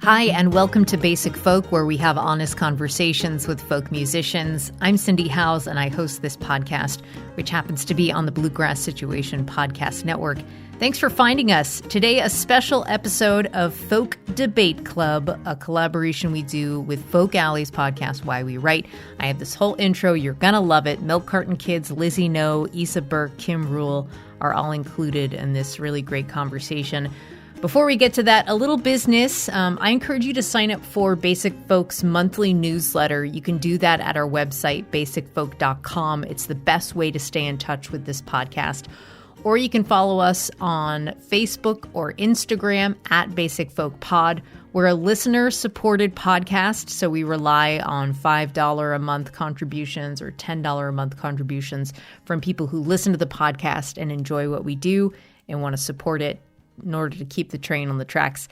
Hi, and welcome to Basic Folk, where we have honest conversations with folk musicians. I'm Cindy Howes, and I host this podcast, which happens to be on the Bluegrass Situation Podcast Network. Thanks for finding us. Today, a special episode of Folk Debate Club, a collaboration we do with Folk Alley's podcast, Why We Write. I have this whole intro. You're going to love it. Milk Carton Kids, Lizzie No, Issa Burke, Kim Rule are all included in this really great conversation. Before we get to that, a little business. I encourage you to sign up for Basic Folk's monthly newsletter. You can do that at our website, basicfolk.com. It's the best way to stay in touch with this podcast. Or you can follow us on Facebook or Instagram at Basic Folk Pod. We're a listener-supported podcast, so we rely on $5 a month contributions or $10 a month contributions from people who listen to the podcast and enjoy what we do and want to support it in order to keep the train on the tracks.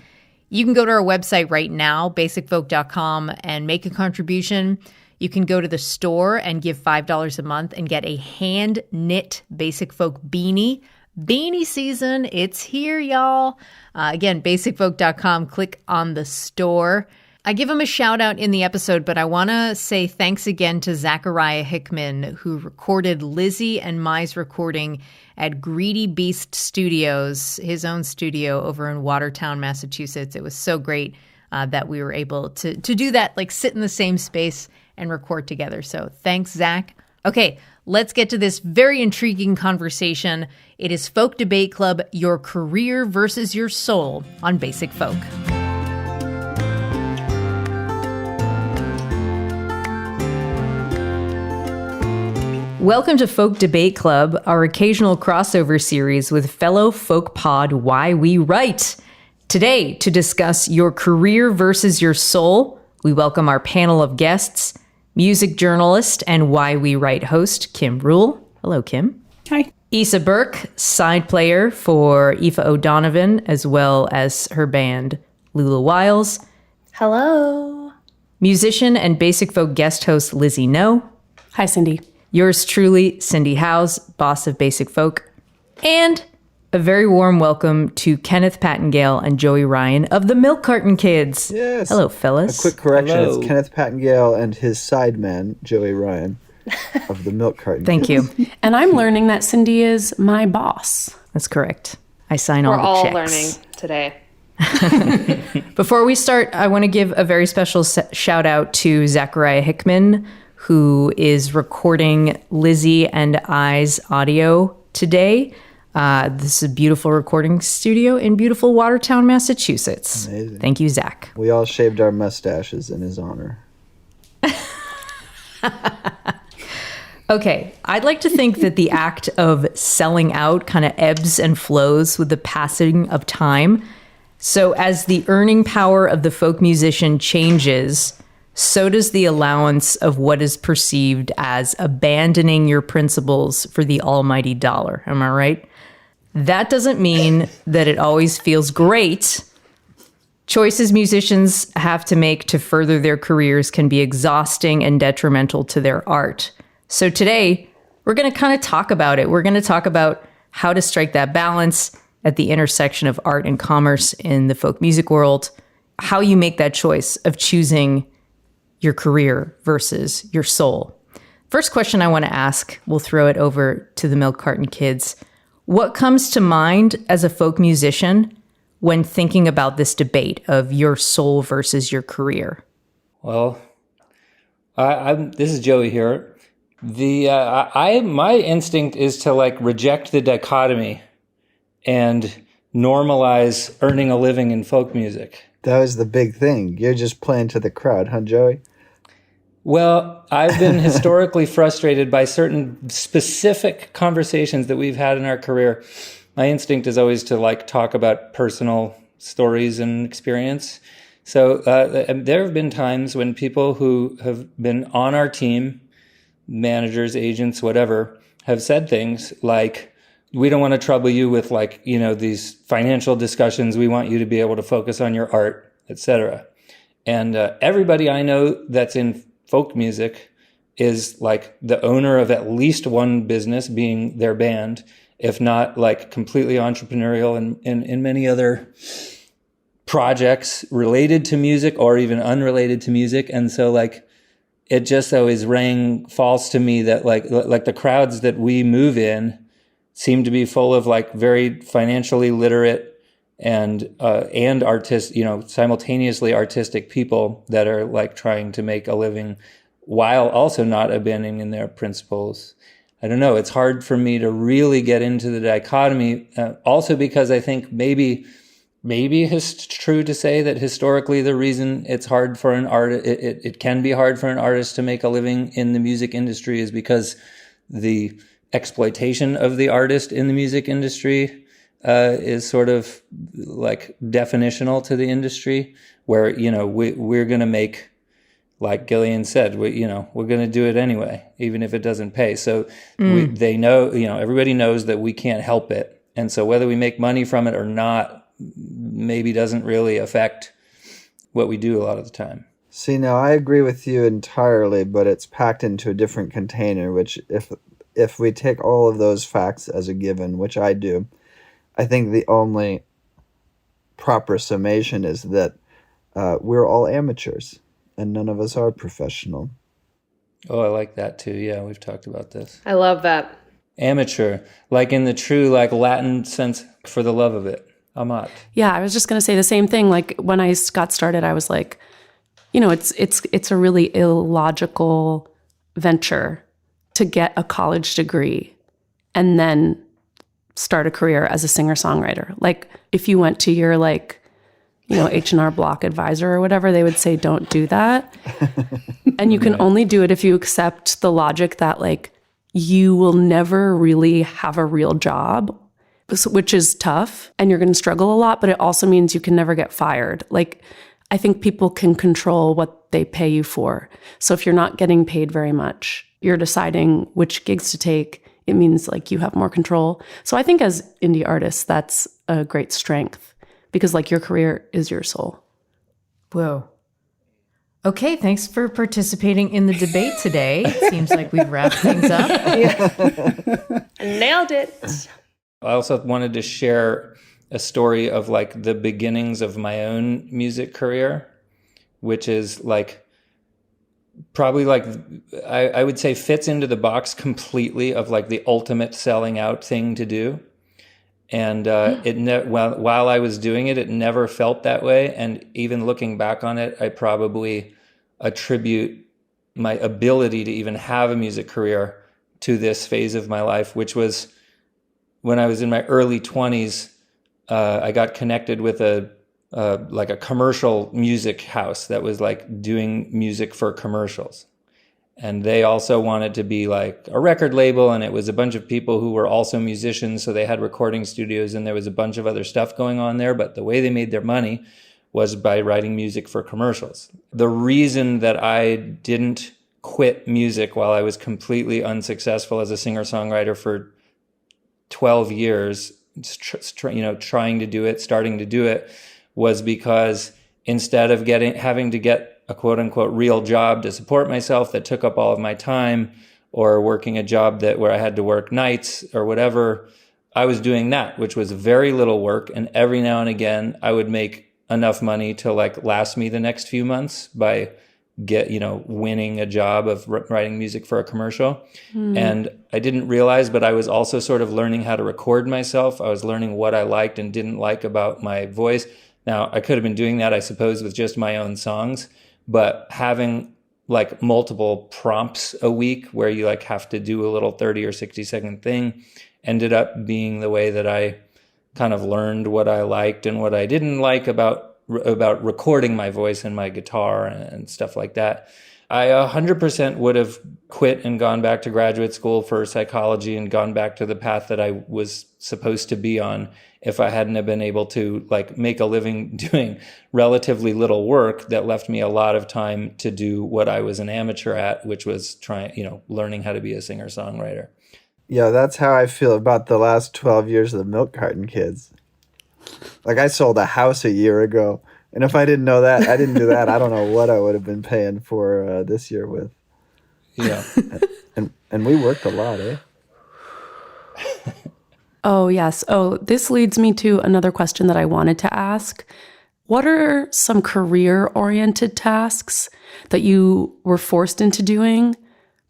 You can go to our website right now, basicfolk.com, and make a contribution. You can go to the store and give $5 a month and get a hand-knit Basic Folk beanie. Beanie season, it's here, y'all. Again, basicfolk.com, click on the store. I give him a shout out in the episode, but I want to say thanks again to Zachariah Hickman, who recorded Lizzie and Mai's recording at Greedy Beast Studios, his own studio over in Watertown, Massachusetts. It was so great that we were able to do that, like sit in the same space and record together. So thanks, Zach. Okay, let's get to this very intriguing conversation. It is Folk Debate Club, your career versus your soul on Basic Folk. Welcome to Folk Debate Club, our occasional crossover series with fellow folk pod Why We Write. Today, to discuss your career versus your soul, we welcome our panel of guests, music journalist and Why We Write host, Kim Rule. Hello, Kim. Hi. Issa Burke, side player for Aoife O'Donovan, as well as her band, Lula Wiles. Hello. Musician and Basic Folk guest host, Lizzie No. Hi, Cindy. Yours truly, Cindy Howes, boss of Basic Folk. And a very warm welcome to Kenneth Pattengale and Joey Ryan of the Milk Carton Kids. Yes. Hello, fellas. A quick correction. Hello. It's Kenneth Pattengale and his sideman, Joey Ryan, of the Milk Carton Thank Kids. you. And I'm learning that Cindy is my boss. That's correct. I sign all We're the all checks. learning today. Before we start, I want to give a very special shout out to Zachariah Hickman, who is recording Lizzie and I's audio today. This is a beautiful recording studio in beautiful Watertown, Massachusetts. Amazing. Thank you, Zach. We all shaved our mustaches in his honor. Okay, I'd like to think that the act of selling out kind of ebbs and flows with the passing of time. So as the earning power of the folk musician changes, so does the allowance of what is perceived as abandoning your principles for the almighty dollar. Am I right? That doesn't mean that it always feels great. Choices musicians have to make to further their careers can be exhausting and detrimental to their art. So today, we're going to kind of talk about it. We're going to talk about how to strike that balance at the intersection of art and commerce in the folk music world, how you make that choice of choosing your career versus your soul. First question I want to ask, we'll throw it over to the Milk Carton Kids. What comes to mind as a folk musician when thinking about this debate of your soul versus your career? Well, this is Joey here. My instinct is to reject the dichotomy and normalize earning a living in folk music. That was the big thing. You're just playing to the crowd, huh, Joey? Well, I've been historically frustrated by certain specific conversations that we've had in our career. My instinct is always to talk about personal stories and experience. So there have been times when people who have been on our team, managers, agents, whatever, have said things like, we don't want to trouble you with these financial discussions. We want you to be able to focus on your art, etc. And everybody I know that's in folk music is the owner of at least one business, being their band, if not completely entrepreneurial and in many other projects related to music or even unrelated to music. And so like, it just always rang false to me that like the crowds that we move in seem to be full of like very financially literate and simultaneously artistic people that are like trying to make a living while also not abandoning their principles. I don't know. It's hard for me to really get into the dichotomy. Also because I think maybe it's true to say that historically the reason it's hard for an artist, it can be hard for an artist to make a living in the music industry is because the exploitation of the artist in the music industry is sort of like definitional to the industry, where, we're going to make, like Gillian said, we're going to do it anyway, even if it doesn't pay. So they know, everybody knows that we can't help it. And so whether we make money from it or not, maybe doesn't really affect what we do a lot of the time. See, now I agree with you entirely, but it's packed into a different container, which if we take all of those facts as a given, which I do, I think the only proper summation is that we're all amateurs and none of us are professional. Oh, I like that too. Yeah, we've talked about this. I love that. Amateur, like in the true like Latin sense, for the love of it. Amat. Yeah, I was just going to say the same thing. Like when I got started, I was like, it's a really illogical venture to get a college degree and then start a career as a singer-songwriter. Like if you went to your H&R Block advisor or whatever, they would say, don't do that. And you can only do it if you accept the logic that like you will never really have a real job, which is tough, and you're going to struggle a lot, but it also means you can never get fired. Like, I think people can control what they pay you for. So if you're not getting paid very much, you're deciding which gigs to take. It means like you have more control. So I think as indie artists, that's a great strength because like your career is your soul. Whoa. Okay, thanks for participating in the debate today. Seems like we've wrapped things up. Yeah. Nailed it. I also wanted to share a story of like the beginnings of my own music career, which is like probably like I would say fits into the box completely of like the ultimate selling out thing to do. And while I was doing it, it never felt that way. And even looking back on it, I probably attribute my ability to even have a music career to this phase of my life, which was when I was in my early 20s. I got connected with a commercial music house that was like doing music for commercials. And they also wanted to be like a record label, and it was a bunch of people who were also musicians, so they had recording studios, and there was a bunch of other stuff going on there, but the way they made their money was by writing music for commercials. The reason that I didn't quit music while I was completely unsuccessful as a singer-songwriter for 12 years, trying to do it, starting to do it, was because instead of having to get a quote unquote real job to support myself that took up all of my time, or working a job where I had to work nights or whatever, I was doing that, which was very little work. And every now and again, I would make enough money to like last me the next few months by winning a job of writing music for a commercial. And I didn't realize, but I was also sort of learning how to record myself. I was learning what I liked and didn't like about my voice. Now, I could have been doing that, I suppose, with just my own songs, but having like multiple prompts a week where you like have to do a little 30 or 60 second thing ended up being the way that I kind of learned what I liked and what I didn't like about recording my voice and my guitar and stuff like that. I 100% would have quit and gone back to graduate school for psychology and gone back to the path that I was supposed to be on if I hadn't have been able to like make a living doing relatively little work that left me a lot of time to do what I was an amateur at, which was learning how to be a singer-songwriter. Yeah, that's how I feel about the last 12 years of the Milk Carton Kids. Like, I sold a house a year ago, and if I didn't do that, I don't know what I would have been paying for this year with. Yeah. And we worked a lot, eh? Oh, yes. Oh, this leads me to another question that I wanted to ask. what are some career-oriented tasks that you were forced into doing,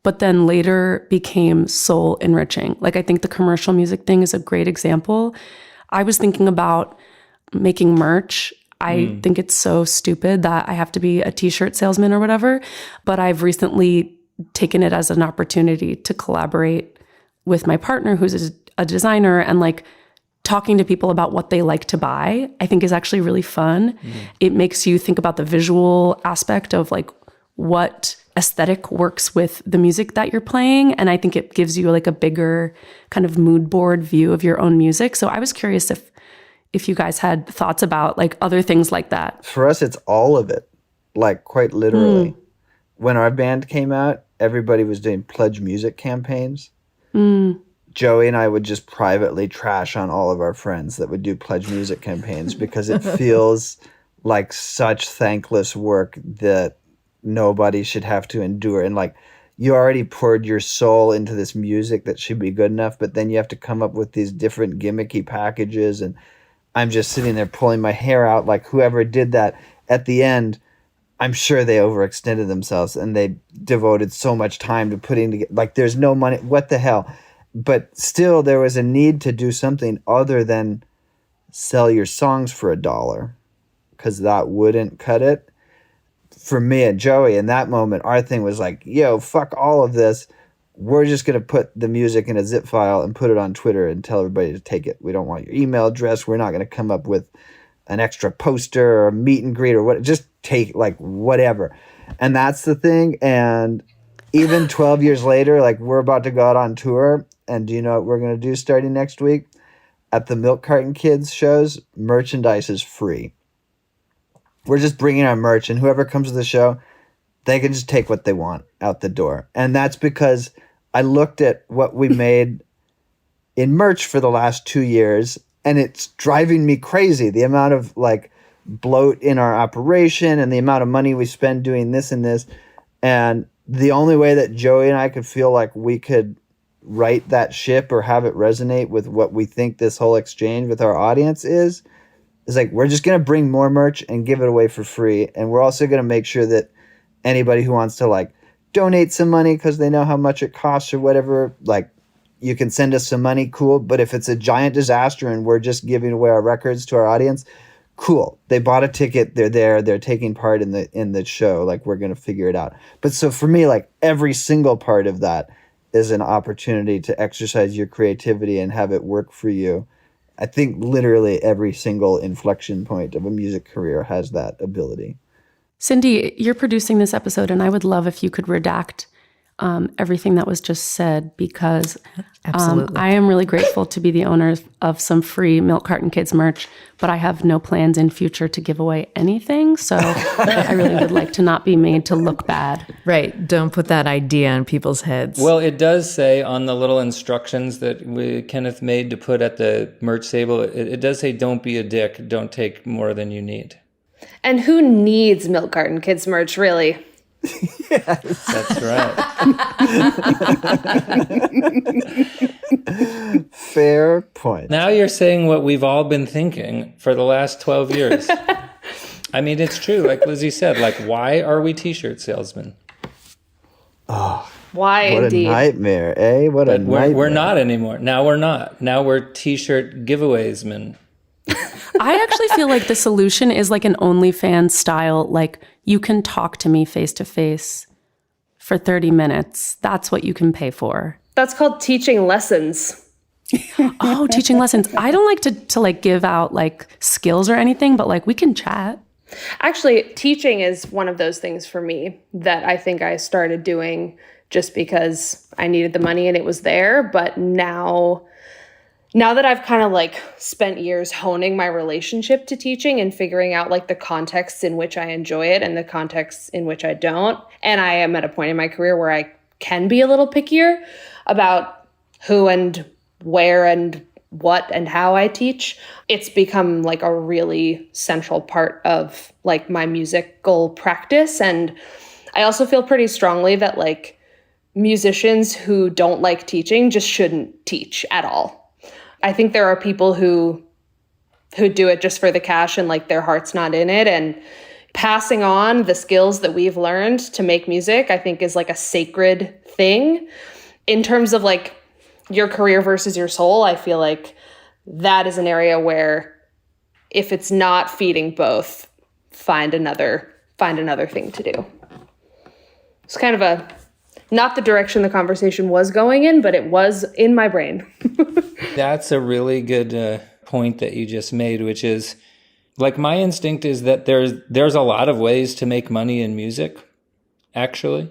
but then later became soul enriching? Like, I think the commercial music thing is a great example. I was thinking about making merch. I think it's so stupid that I have to be a t-shirt salesman or whatever, but I've recently taken it as an opportunity to collaborate with my partner who's a designer, and like talking to people about what they like to buy, I think is actually really fun. It makes you think about the visual aspect of like what aesthetic works with the music that you're playing. And I think it gives you like a bigger kind of mood board view of your own music. So I was curious if you guys had thoughts about like other things like that. For us, it's all of it, like quite literally. When our band came out, everybody was doing pledge music campaigns. Joey and I would just privately trash on all of our friends that would do pledge music campaigns because it feels like such thankless work that nobody should have to endure. And like, you already poured your soul into this music that should be good enough, but then you have to come up with these different gimmicky packages. And I'm just sitting there pulling my hair out. Like, whoever did that at the end, I'm sure they overextended themselves and they devoted so much time to putting together, like, there's no money. What the hell? But still, there was a need to do something other than sell your songs for $1, because that wouldn't cut it. For me and Joey, in that moment, our thing was like, yo, fuck all of this. We're just going to put the music in a zip file and put it on Twitter and tell everybody to take it. We don't want your email address. We're not going to come up with an extra poster or a meet and greet or what. Just take, like, whatever. And that's the thing. And even 12 years later, like, we're about to go out on tour. And do you know what we're going to do starting next week? At the Milk Carton Kids shows, merchandise is free. We're just bringing our merch, and whoever comes to the show, they can just take what they want out the door. And that's because I looked at what we made in merch for the last 2 years, and it's driving me crazy. The amount of like bloat in our operation and the amount of money we spend doing this and this. And the only way that Joey and I could feel like we could right that ship or have it resonate with what we think this whole exchange with our audience is like, we're just going to bring more merch and give it away for free. And we're also going to make sure that anybody who wants to like donate some money because they know how much it costs or whatever, like, you can send us some money, cool. But if it's a giant disaster and we're just giving away our records to our audience, cool. They bought a ticket, they're there, they're taking part in the show, like, we're going to figure it out. But so for me, like, every single part of that is an opportunity to exercise your creativity and have it work for you. I think literally every single inflection point of a music career has that ability. Cindy, you're producing this episode, and I would love if you could redact everything that was just said, because I am really grateful to be the owner of some free Milk Carton Kids merch, but I have no plans in future to give away anything. So I really would like to not be made to look bad. Right. Don't put that idea in people's heads. Well, it does say on the little instructions that Kenneth made to put at the merch table, it does say, don't be a dick, don't take more than you need. And who needs Milk Carton Kids merch, really? Yes. That's right. Fair point. Now you're saying what we've all been thinking for the last 12 years. I mean, it's true. Like Lizzie said, like, why are we t-shirt salesmen? Why, What indeed? a nightmare, eh? What a nightmare. We're not anymore. Now we're not. Now we're t-shirt giveawaysmen. I actually feel like the solution is like an OnlyFans style, like, you can talk to me face to face for 30 minutes. That's what you can pay for. That's called teaching lessons. Oh, teaching lessons. I don't like to like give out like skills or anything, but like, we can chat. Actually, teaching is one of those things for me that I think I started doing just because I needed the money and it was there. But now that I've kind of like spent years honing my relationship to teaching and figuring out like the contexts in which I enjoy it and the contexts in which I don't, and I am at a point in my career where I can be a little pickier about who and where and what and how I teach, it's become like a really central part of like my musical practice. And I also feel pretty strongly that like musicians who don't like teaching just shouldn't teach at all. I think there are people who who do it just for the cash and like their heart's not in it. And passing on the skills that we've learned to make music, I think is like a sacred thing. In terms of like your career versus your soul, I feel like that is an area where if it's not feeding both, find another thing to do. It's kind of not the direction the conversation was going in, but it was in my brain. That's a really good point that you just made, which is like my instinct is that there's a lot of ways to make money in music, actually.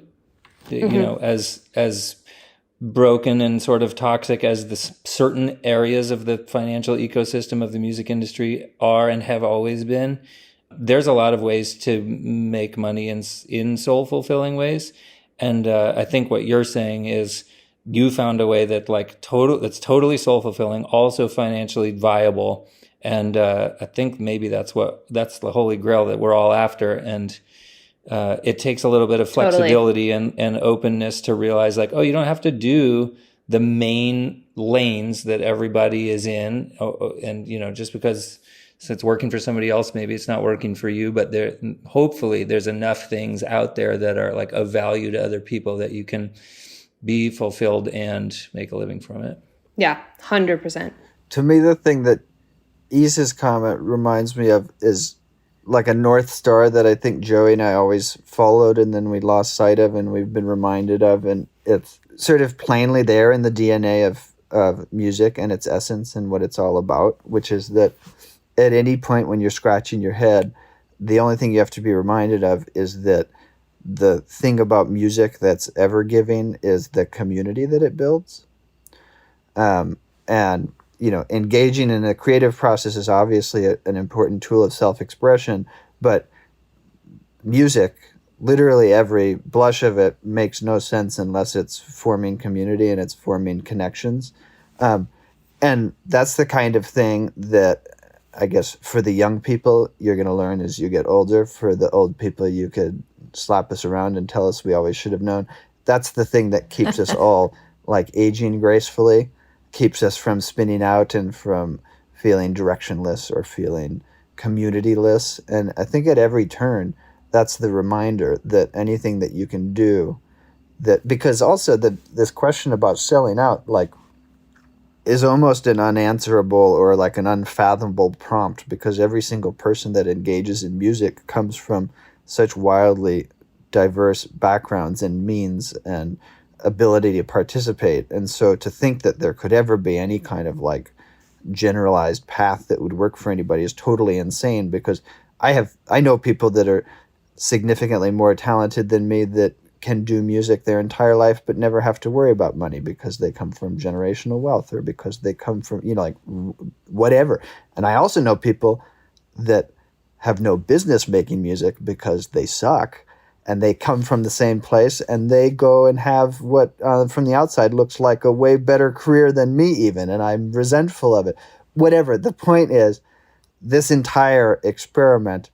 Mm-hmm. You know, as broken and sort of toxic as the certain areas of the financial ecosystem of the music industry are and have always been, there's a lot of ways to make money in soul fulfilling ways. And I think what you're saying is you found a way that that's totally soul fulfilling, also financially viable. And I think maybe that's the holy grail that we're all after. And it takes a little bit of flexibility and openness to realize like, oh, you don't have to do the main lanes that everybody is in. And, you know, just because it's working for somebody else, maybe it's not working for you, but hopefully there's enough things out there that are like of value to other people that you can be fulfilled and make a living from it. Yeah, 100%. To me, the thing that Isa's comment reminds me of is like a North Star that I think Joey and I always followed and then we lost sight of and we've been reminded of. And it's sort of plainly there in the DNA of music and its essence and what it's all about, which is that at any point when you're scratching your head, the only thing you have to be reminded of is that the thing about music that's ever giving is the community that it builds. And, you know, engaging in a creative process is obviously an important tool of self-expression, but music, literally every blush of it makes no sense unless it's forming community and it's forming connections. And that's the kind of thing that I guess for the young people, you're going to learn as you get older. For the old people, you could slap us around and tell us we always should have known. That's the thing that keeps us all like aging gracefully, keeps us from spinning out and from feeling directionless or feeling communityless. And I think at every turn, that's the reminder that anything that you can do, that because also this question about selling out, like, is almost an unanswerable or like an unfathomable prompt, because every single person that engages in music comes from such wildly diverse backgrounds and means and ability to participate. And so to think that there could ever be any kind of like generalized path that would work for anybody is totally insane, because I know people that are significantly more talented than me that can do music their entire life but never have to worry about money because they come from generational wealth or because they come from, you know, like whatever. And I also know people that have no business making music because they suck and they come from the same place and they go and have what from the outside looks like a way better career than me even, and I'm resentful of it. Whatever. The point is, this entire experiment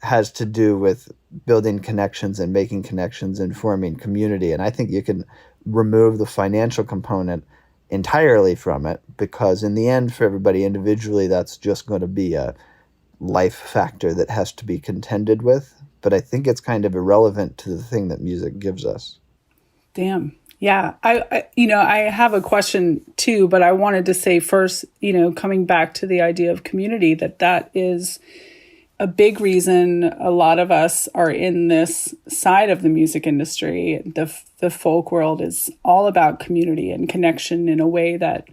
has to do with building connections and making connections and forming community. And I think you can remove the financial component entirely from it, because in the end, for everybody individually, that's just going to be a life factor that has to be contended with. But I think it's kind of irrelevant to the thing that music gives us. Damn. Yeah. I have a question too, but I wanted to say first, coming back to the idea of community, that is a big reason a lot of us are in this side of the music industry. The folk world is all about community and connection in a way that,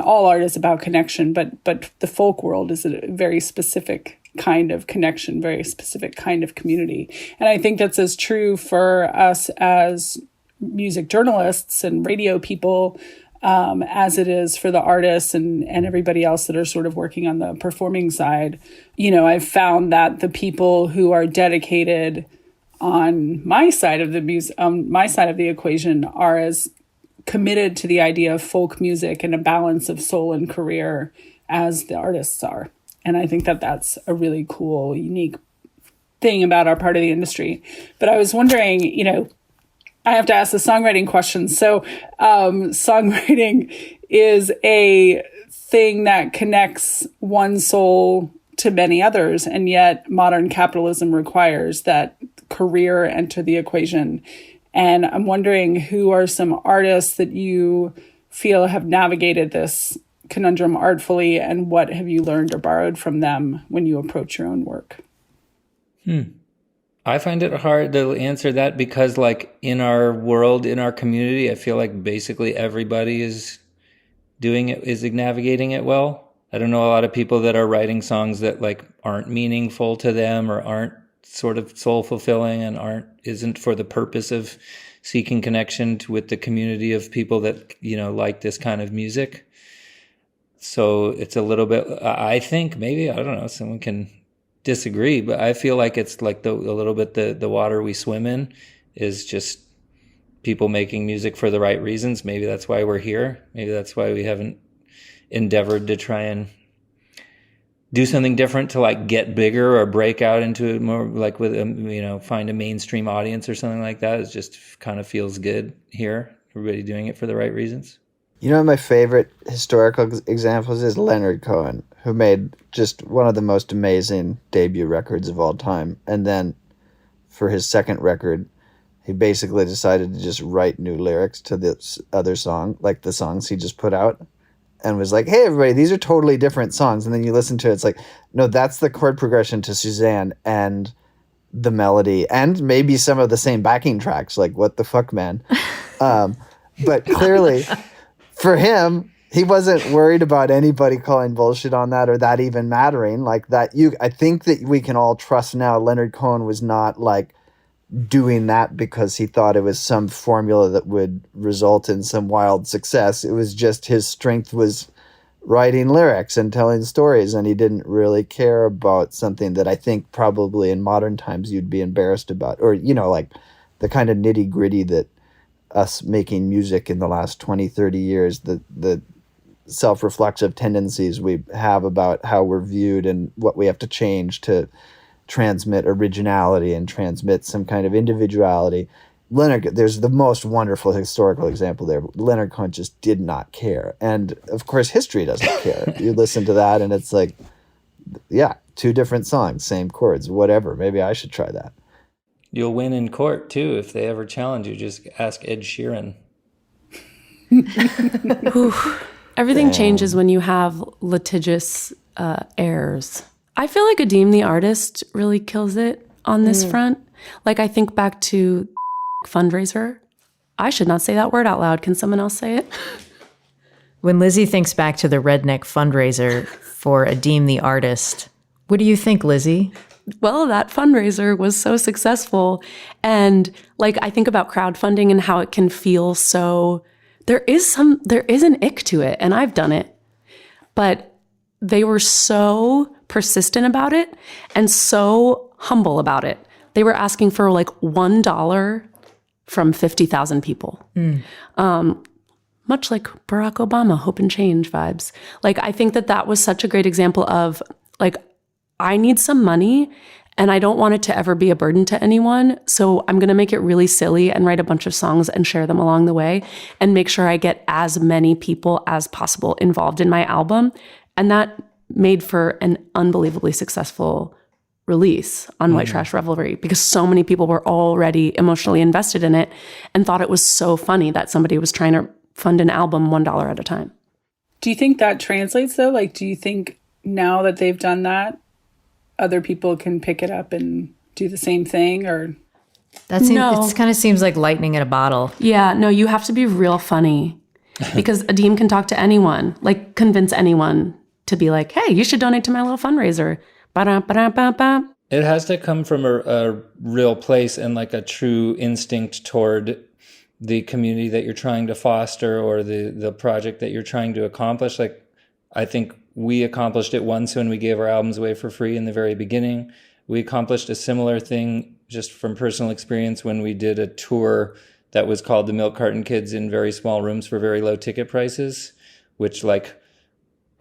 all art is about connection, but the folk world is a very specific kind of connection, very specific kind of community. And I think that's as true for us as music journalists and radio people as it is for the artists and everybody else that are sort of working on the performing side. I've found that the people who are dedicated on my side of the equation are as committed to the idea of folk music and a balance of soul and career as the artists are. And I think that that's a really cool, unique thing about our part of the industry. But I was wondering, I have to ask the songwriting question. So songwriting is a thing that connects one soul to many others, and yet modern capitalism requires that career enter the equation. And I'm wondering, who are some artists that you feel have navigated this conundrum artfully, and what have you learned or borrowed from them when you approach your own work? I find it hard to answer that because, like, in our world, in our community, I feel like basically everybody is doing it, is navigating it well. I don't know a lot of people that are writing songs that like aren't meaningful to them or aren't sort of soul fulfilling and isn't for the purpose of seeking connection with the community of people that, you know, like this kind of music. So it's a little bit, I think maybe, I don't know, someone can disagree, but I feel like it's like a little bit the water we swim in is just people making music for the right reasons. Maybe that's why we're here. Maybe that's why we haven't endeavored to try and do something different to like get bigger or break out into it more, like with, you know, find a mainstream audience or something like that. It just kind of feels good here. Everybody doing it for the right reasons. You know, my favorite historical examples is Leonard Cohen, who made just one of the most amazing debut records of all time. And then for his second record, he basically decided to just write new lyrics to this other song, like the songs he just put out, and was like, hey, everybody, these are totally different songs. And then you listen to it, it's like, no, that's the chord progression to Suzanne and the melody and maybe some of the same backing tracks. Like, what the fuck, man? But clearly, for him, he wasn't worried about anybody calling bullshit on that or that even mattering. Like that, I think that we can all trust now Leonard Cohen was not like doing that because he thought it was some formula that would result in some wild success. It was just his strength was writing lyrics and telling stories, and he didn't really care about something that I think probably in modern times you'd be embarrassed about, or, you know, like the kind of nitty gritty that us making music in the last 20, 30 years, the self-reflexive tendencies we have about how we're viewed and what we have to change to transmit originality and transmit some kind of individuality. There's the most wonderful historical example there. Leonard Cohen just did not care. And of course, history doesn't care. You listen to that and it's like, yeah, two different songs, same chords, whatever. Maybe I should try that. You'll win in court too if they ever challenge you. Just ask Ed Sheeran. Everything changes when you have litigious heirs. I feel like Adeem the artist really kills it on this front. Like, I think back to fundraiser. I should not say that word out loud. Can someone else say it? When Lizzie thinks back to the redneck fundraiser for Adeem the artist, what do you think, Lizzie? Well, that fundraiser was so successful. And like, I think about crowdfunding and how it can feel so, there is an ick to it, and I've done it. But they were so persistent about it and so humble about it. They were asking for like $1 from 50,000 people. Much like Barack Obama, hope and change vibes. Like, I think that was such a great example of like, I need some money and I don't want it to ever be a burden to anyone. So I'm going to make it really silly and write a bunch of songs and share them along the way and make sure I get as many people as possible involved in my album. And that made for an unbelievably successful release on White Trash Revelry because so many people were already emotionally invested in it and thought it was so funny that somebody was trying to fund an album $1 at a time. Do you think that translates though? Like, do you think now that they've done that, other people can pick it up and do the same thing? Or It kind of seems like lightning in a bottle. Yeah, no, you have to be real funny because Adeem can talk to anyone, like convince anyone to be like, hey, you should donate to my little fundraiser. Ba-da-ba-da-ba-ba. It has to come from a real place and like a true instinct toward the community that you're trying to foster or the project that you're trying to accomplish. Like, I think we accomplished it once when we gave our albums away for free in the very beginning. We accomplished a similar thing just from personal experience when we did a tour that was called the Milk Carton Kids in very small rooms for very low ticket prices, which like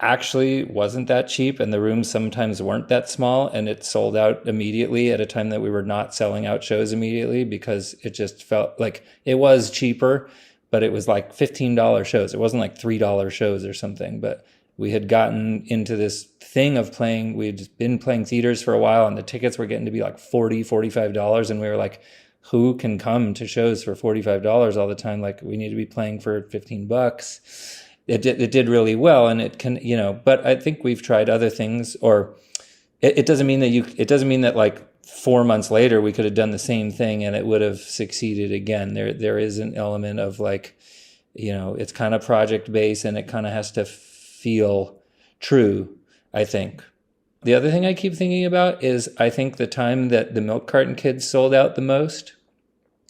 actually wasn't that cheap, and the rooms sometimes weren't that small, and it sold out immediately at a time that we were not selling out shows immediately, because it just felt like it was cheaper, but it was like $15 shows. It wasn't like $3 shows or something, but we had gotten into this thing of playing. We'd been playing theaters for a while, and the tickets were getting to be like $40, $45. And we were like, who can come to shows for $45 all the time? Like, we need to be playing for $15. It did really well, and it can, but I think we've tried other things, or it doesn't mean that like 4 months later we could have done the same thing and it would have succeeded again. There is an element of like, it's kind of project based, and it kind of has to feel true, I think. The other thing I keep thinking about is, I think the time that the Milk Carton Kids sold out the most,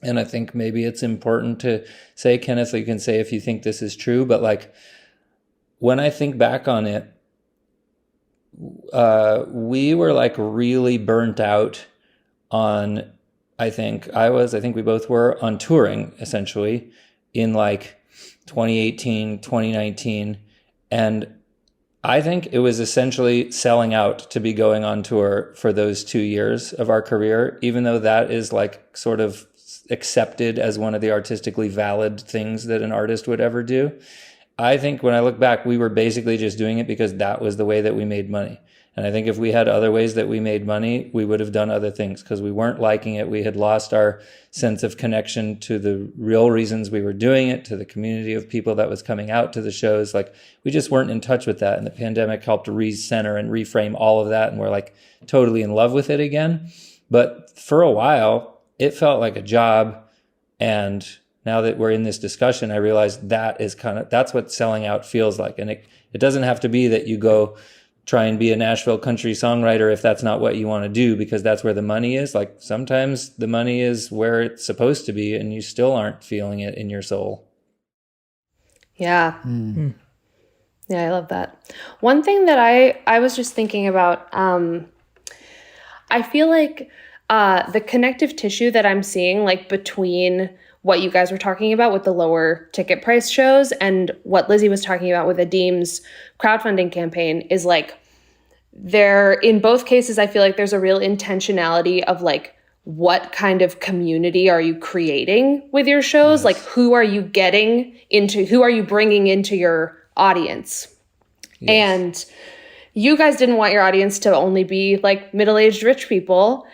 and I think maybe it's important to say, Kenneth, you can say if you think this is true, but like, when I think back on it, we were like really burnt out on, I think we both were on touring essentially in like 2018, 2019. And I think it was essentially selling out to be going on tour for those 2 years of our career, even though that is like sort of accepted as one of the artistically valid things that an artist would ever do. I think when I look back, we were basically just doing it because that was the way that we made money. And I think if we had other ways that we made money, we would have done other things, because we weren't liking it. We had lost our sense of connection to the real reasons we were doing it, to the community of people that was coming out to the shows. Like, we just weren't in touch with that. And the pandemic helped recenter and reframe all of that. And we're like totally in love with it again. But for a while, it felt like a job. And now that we're in this discussion, I realize that's what selling out feels like. And it doesn't have to be that you go try and be a Nashville country songwriter if that's not what you want to do, because that's where the money is. Like, sometimes the money is where it's supposed to be, and you still aren't feeling it in your soul. Yeah. Mm. Yeah, I love that. One thing that I was just thinking about, I feel like the connective tissue that I'm seeing, like between what you guys were talking about with the lower ticket price shows and what Lizzie was talking about with Adim's crowdfunding campaign, is like, in both cases, I feel like there's a real intentionality of like, what kind of community are you creating with your shows? Yes. Like, who are you bringing into your audience? Yes. And you guys didn't want your audience to only be like middle-aged rich people.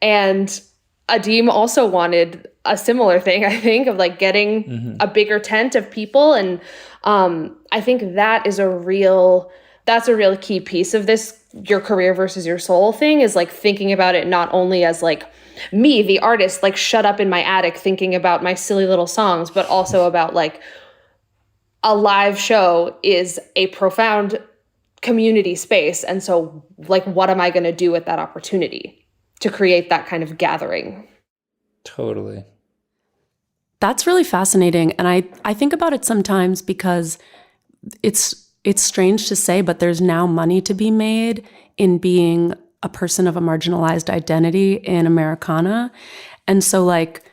And Adim also wanted a similar thing, I think, of like getting a bigger tent of people. And I think that's a real key piece of this, your career versus your soul thing, is like thinking about it not only as like me, the artist, like shut up in my attic thinking about my silly little songs, but also about like a live show is a profound community space. And so like, what am I going to do with that opportunity to create that kind of gathering? Totally. That's really fascinating. And I think about it sometimes because it's strange to say, but there's now money to be made in being a person of a marginalized identity in Americana. And so like,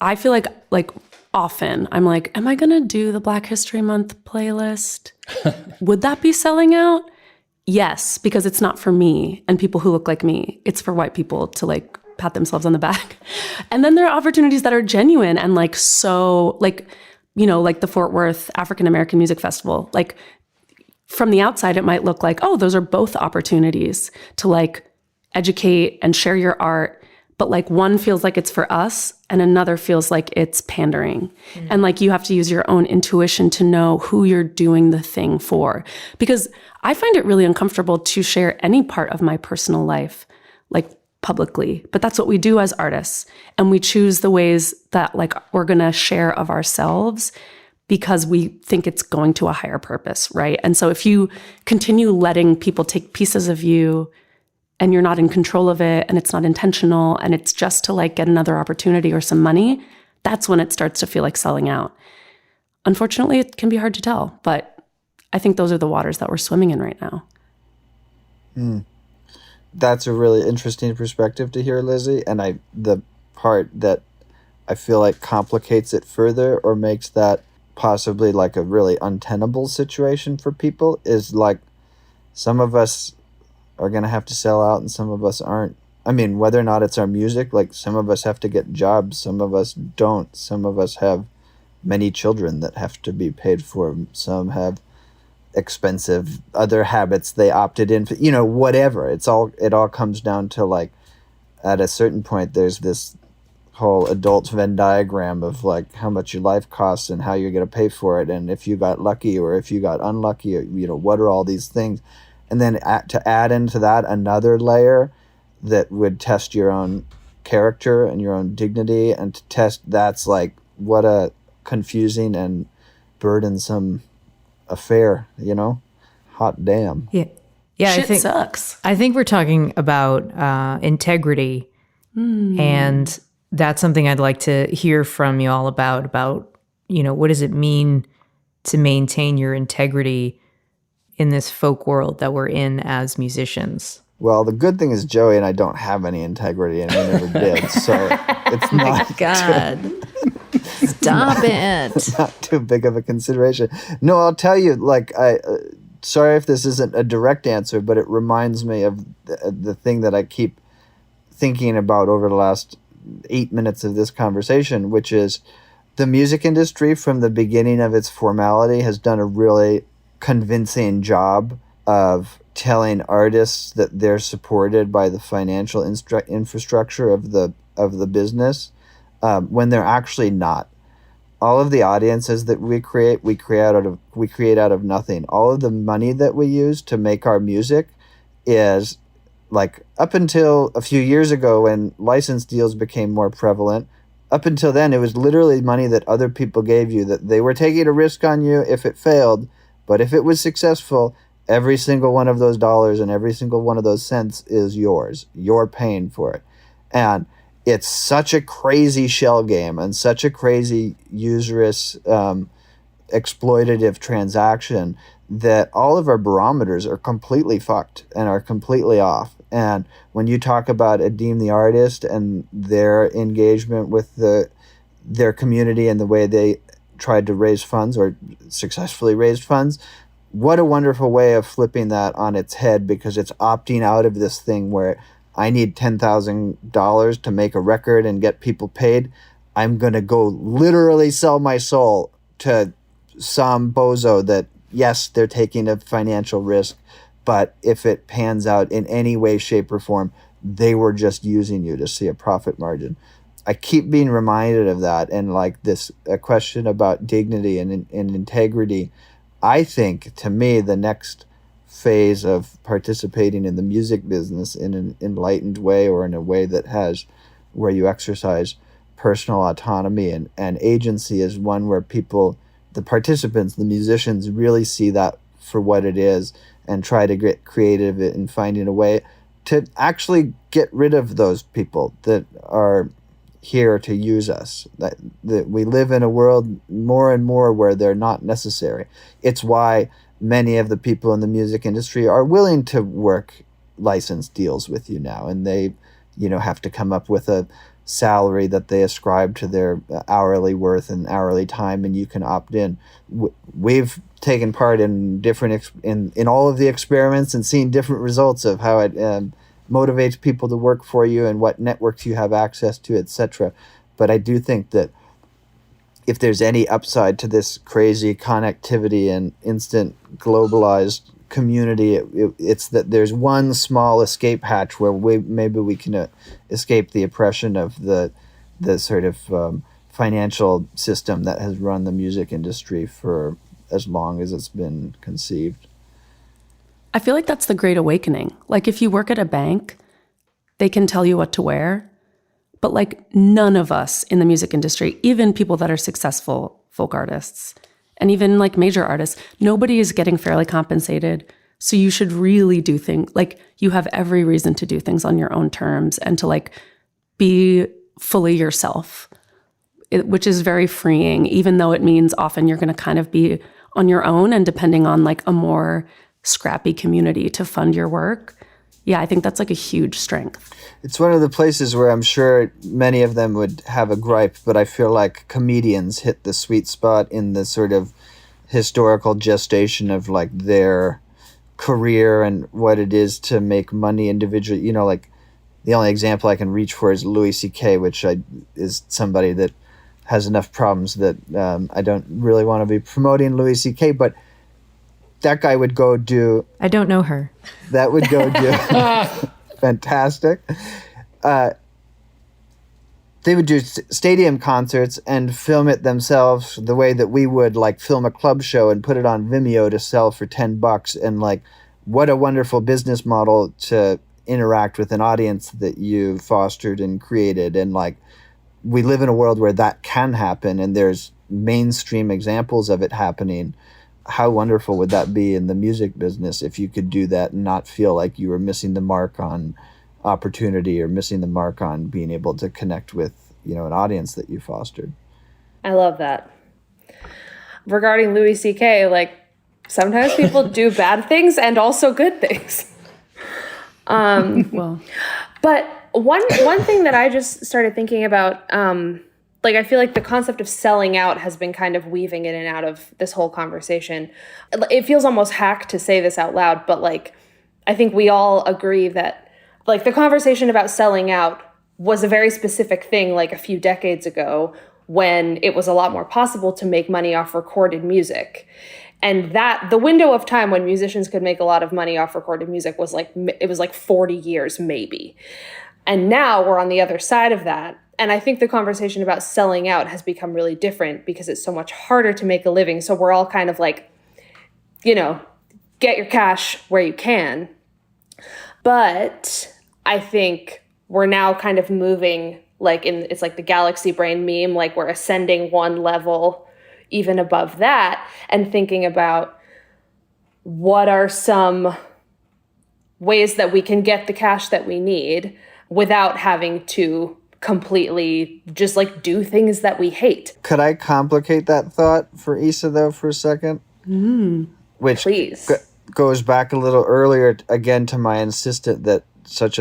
I feel like often I'm like, am I going to do the Black History Month playlist? Would that be selling out? Yes, because it's not for me and people who look like me. It's for white people to like pat themselves on the back. And then there are opportunities that are genuine and like, so like, like the Fort Worth African American Music Festival. Like, from the outside, it might look like, oh, those are both opportunities to like educate and share your art. But like, one feels like it's for us and another feels like it's pandering. And like, you have to use your own intuition to know who you're doing the thing for. Because I find it really uncomfortable to share any part of my personal life, like publicly, but that's what we do as artists. And we choose the ways that like we're going to share of ourselves because we think it's going to a higher purpose, right? And so if you continue letting people take pieces of you and you're not in control of it and it's not intentional and it's just to like get another opportunity or some money, that's when it starts to feel like selling out. Unfortunately, it can be hard to tell, but I think those are the waters that we're swimming in right now. That's a really interesting perspective to hear, Lizzie. And the part that I feel like complicates it further or makes that possibly like a really untenable situation for people is like some of us are going to have to sell out and some of us aren't. I mean, whether or not it's our music, like some of us have to get jobs, some of us don't. Some of us have many children that have to be paid for. Some have expensive other habits they opted in for, you know, whatever. It all comes down to like, at a certain point, there's this whole adult Venn diagram of like how much your life costs and how you're going to pay for it. And if you got lucky or if you got unlucky, or, you know, what are all these things? And then to add into that another layer that would test your own character and your own dignity, and to test, that's like, what a confusing and burdensome affair, you know? Hot damn. Yeah. Shit sucks. I think we're talking about integrity. And that's something I'd like to hear from you all about, you know, what does it mean to maintain your integrity in this folk world that we're in as musicians? Well, the good thing is Joey and I don't have any integrity, and we never did. So it's not. God. Stop it. It's not too big of a consideration. No, I'll tell you, like, sorry if this isn't a direct answer, but it reminds me of the thing that I keep thinking about over the last 8 minutes of this conversation, which is the music industry from the beginning of its formality has done a really convincing job of telling artists that they're supported by the financial infrastructure of the business, when they're actually not. All of the audiences that we create out of nothing. All of the money that we use to make our music is, like, up until a few years ago when license deals became more prevalent, up until then it was literally money that other people gave you, that they were taking a risk on you if it failed, but if it was successful, every single one of those dollars and every single one of those cents is yours. You're paying for it. And it's such a crazy shell game and such a crazy usurious exploitative transaction that all of our barometers are completely fucked and are completely off. And when you talk about Adeem the artist and their engagement with their community and the way they tried to raise funds or successfully raised funds, what a wonderful way of flipping that on its head, because it's opting out of this thing where I need $10,000 to make a record and get people paid. I'm going to go literally sell my soul to some bozo that, yes, they're taking a financial risk, but if it pans out in any way, shape, or form, they were just using you to see a profit margin. I keep being reminded of that, and like a question about dignity and integrity. I think, to me, the next phase of participating in the music business in an enlightened way, or in a way that where you exercise personal autonomy and agency, is one where people, the participants, the musicians, really see that for what it is and try to get creative in finding a way to actually get rid of those people that are here to use us. That we live in a world more and more where they're not necessary. It's why many of the people in the music industry are willing to work license deals with you now, and they, you know, have to come up with a salary that they ascribe to their hourly worth and hourly time, and you can opt in. We've taken part in different in all of the experiments and seen different results of how it motivates people to work for you and what networks you have access to, etc. But I do think that if there's any upside to this crazy connectivity and instant globalized community, it's that there's one small escape hatch where maybe we can escape the oppression of the sort of financial system that has run the music industry for as long as it's been conceived. I feel like that's the Great Awakening. Like, if you work at a bank, they can tell you what to wear, but like none of us in the music industry, even people that are successful folk artists and even like major artists, nobody is getting fairly compensated. So you should really do things, like, you have every reason to do things on your own terms and to like be fully yourself, which is very freeing, even though it means often you're going to kind of be on your own and depending on like a more scrappy community to fund your work. yeah, I think that's like a huge strength. It's one of the places where I'm sure many of them would have a gripe, but I feel like comedians hit the sweet spot in the sort of historical gestation of like their career and what it is to make money individually. You know, like the only example I can reach for is Louis C.K., which is somebody that has enough problems that I don't really want to be promoting Louis C.K., but that guy would go do... I don't know her. That would go do... Fantastic. They would do stadium concerts and film it themselves the way that we would like film a club show and put it on Vimeo to sell for $10. And like, what a wonderful business model to interact with an audience that you fostered and created. And like, we live in a world where that can happen, and there's mainstream examples of it happening. How wonderful would that be in the music business if you could do that and not feel like you were missing the mark on opportunity or missing the mark on being able to connect with, you know, an audience that you fostered. I love that. Regarding Louis C.K., like sometimes people do bad things and also good things. Well, but one thing that I just started thinking about, like, I feel like the concept of selling out has been kind of weaving in and out of this whole conversation. It feels almost hack to say this out loud, but like, I think we all agree that like the conversation about selling out was a very specific thing like a few decades ago when it was a lot more possible to make money off recorded music. And that the window of time when musicians could make a lot of money off recorded music was like, it was like 40 years maybe. And now we're on the other side of that. And I think the conversation about selling out has become really different because it's so much harder to make a living. So we're all kind of like, you know, get your cash where you can. But I think we're now kind of moving like it's like the galaxy brain meme, like we're ascending one level even above that and thinking about what are some ways that we can get the cash that we need without having to completely just like do things that we hate. Could I complicate that thought for Issa though for a second? Which Please. Goes back a little earlier again to my insistence that such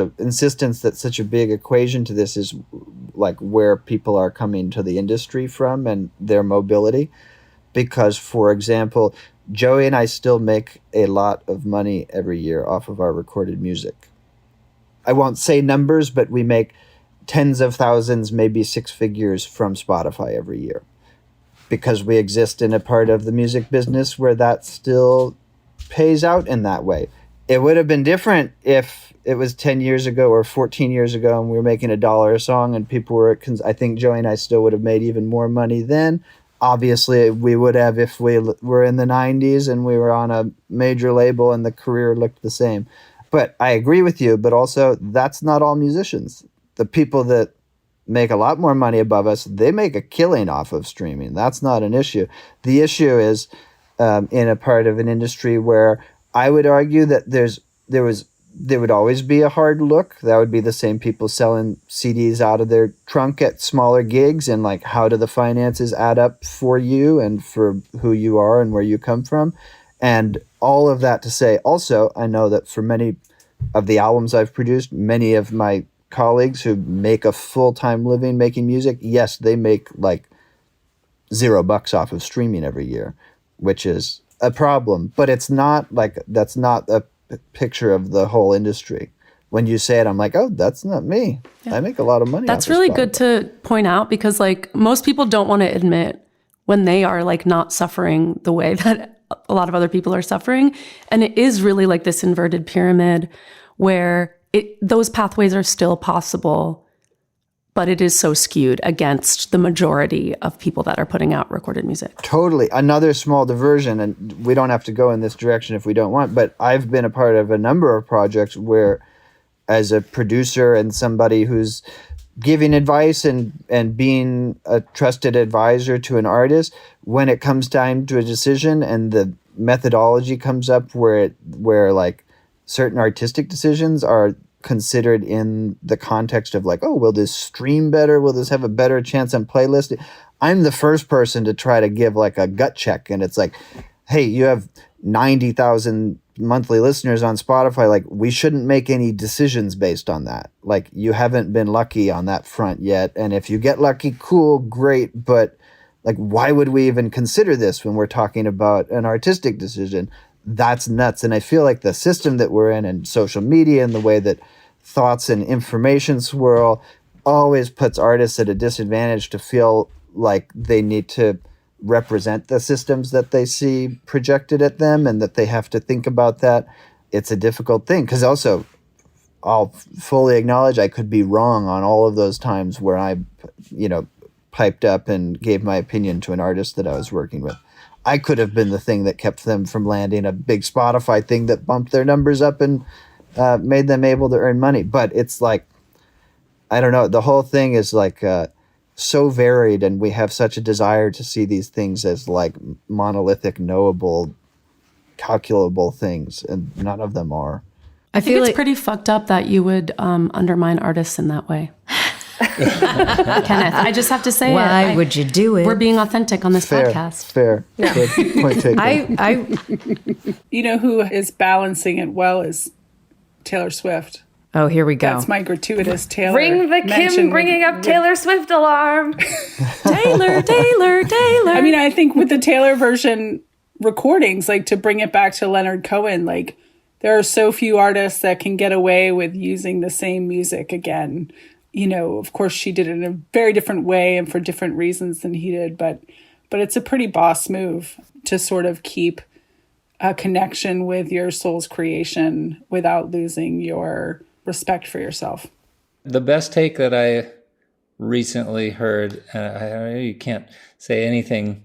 a big equation to this is like where people are coming to the industry from and their mobility. Because, for example, Joey and I still make a lot of money every year off of our recorded music. I won't say numbers, but we make tens of thousands, maybe six figures from Spotify every year. Because we exist in a part of the music business where that still pays out in that way. It would have been different if it was 10 years ago or 14 years ago and we were making $1 a song and people were, I think Joey and I still would have made even more money then. Obviously, we would have if we were in the 90s and we were on a major label and the career looked the same. But I agree with you, but also that's not all musicians. The people that make a lot more money above us, they make a killing off of streaming. That's not an issue. The issue is in a part of an industry where I would argue that there would always be a hard look. That would be the same people selling CDs out of their trunk at smaller gigs, and like, how do the finances add up for you and for who you are and where you come from? And all of that to say, also, I know that for many of the albums I've produced, many of my colleagues who make a full-time living making music, yes, they make like $0 off of streaming every year, which is a problem. But it's not like, that's not a picture of the whole industry. When you say it, I'm like, oh, that's not me. Yeah. I make a lot of money. That's really good to point out, because like most people don't want to admit when they are like not suffering the way that a lot of other people are suffering. And it is really like this inverted pyramid where those pathways are still possible, but it is so skewed against the majority of people that are putting out recorded music. Totally. Another small diversion, and we don't have to go in this direction if we don't want, but I've been a part of a number of projects where, as a producer and somebody who's giving advice and being a trusted advisor to an artist, when it comes time to a decision and the methodology comes up where like certain artistic decisions are considered in the context of like, oh, will this stream better? Will this have a better chance on playlist? I'm the first person to try to give like a gut check. And it's like, hey, you have 90,000 monthly listeners on Spotify, like we shouldn't make any decisions based on that. Like you haven't been lucky on that front yet. And if you get lucky, cool, great. But like, why would we even consider this when we're talking about an artistic decision? That's nuts. And I feel like the system that we're in and social media and the way that thoughts and information swirl always puts artists at a disadvantage to feel like they need to represent the systems that they see projected at them and that they have to think about that. It's a difficult thing because also I'll fully acknowledge I could be wrong on all of those times where I, piped up and gave my opinion to an artist that I was working with. I could have been the thing that kept them from landing a big Spotify thing that bumped their numbers up and made them able to earn money. But it's like, I don't know, the whole thing is like so varied, and we have such a desire to see these things as like monolithic, knowable, calculable things, and none of them are. I think it's pretty fucked up that you would undermine artists in that way. Kenneth, I just have to say why would you do it? We're being authentic on this podcast. Fair. Yeah. Point taken. You know who is balancing it well is Taylor Swift. Oh, here we go. That's my gratuitous Taylor. Ring the Kim bringing up Taylor Swift alarm. Taylor. I mean, I think with the Taylor version recordings, like to bring it back to Leonard Cohen, like there are so few artists that can get away with using the same music again. Of course, she did it in a very different way and for different reasons than he did. But it's a pretty boss move to sort of keep a connection with your soul's creation without losing your respect for yourself. The best take that I recently heard, you can't say anything